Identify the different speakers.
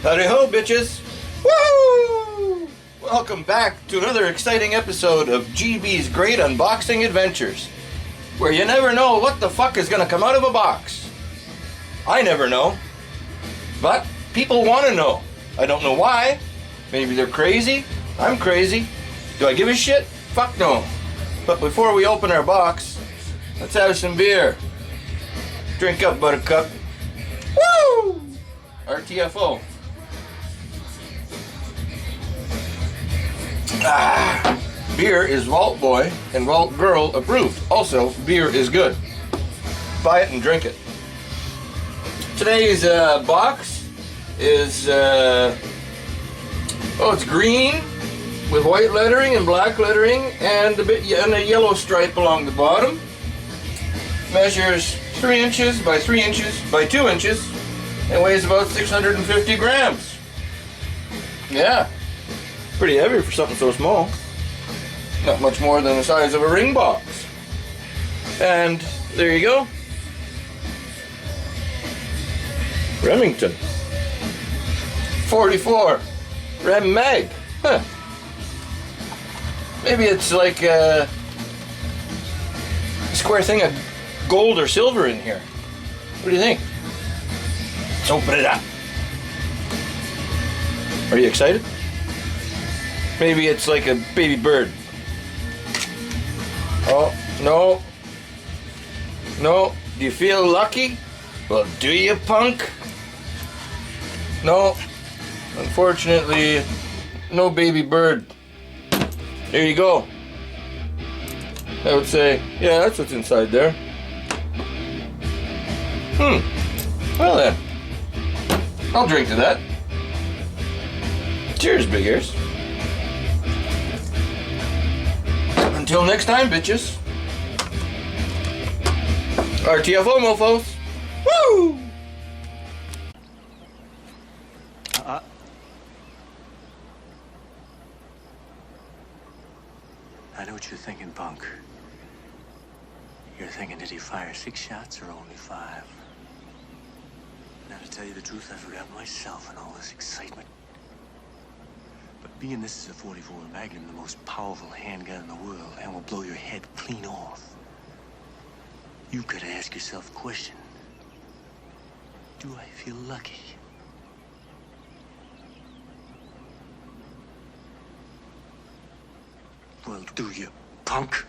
Speaker 1: Howdy ho, bitches! Woo! Welcome back to another exciting episode of GB's Great Unboxing Adventures, where you never know what the fuck is gonna come out of a box. I never know, but people want to know. I don't know why. Maybe they're crazy. I'm crazy. Do I give a shit? Fuck no. But before we open our box, let's have some beer. Drink up, buttercup. Woo! RTFO. Beer is Vault Boy and Vault Girl approved. Also, beer is good. Buy it and drink it. Today's box is, it's green with white lettering and black lettering and a yellow stripe along the bottom. Measures 3 inches by 3 inches by 2 inches and weighs about 650 grams. Yeah. Pretty heavy for something so small. Not much more than the size of a ring box. And there you go. Remington 44 Rem Mag. Huh. Maybe it's like a square thing of gold or silver in here. What do you think? Let's open it up. Are you excited? Maybe it's like a baby bird. Oh, no. No. Do you feel lucky? Well, do you, punk? No. Unfortunately, no baby bird. There you go. I would say, yeah, that's what's inside there. Well then. I'll drink to that. Cheers, big ears. Until next time, bitches. RTFO, mofos. Woo!
Speaker 2: I know what you're thinking, punk. You're thinking, did he fire 6 shots or only 5? Now, to tell you the truth, I forgot myself in all this excitement. But being this is a 44 Magnum, the most powerful handgun in the world, and will blow your head clean off, you've got to ask yourself a question. Do I feel lucky? Well, do you, punk?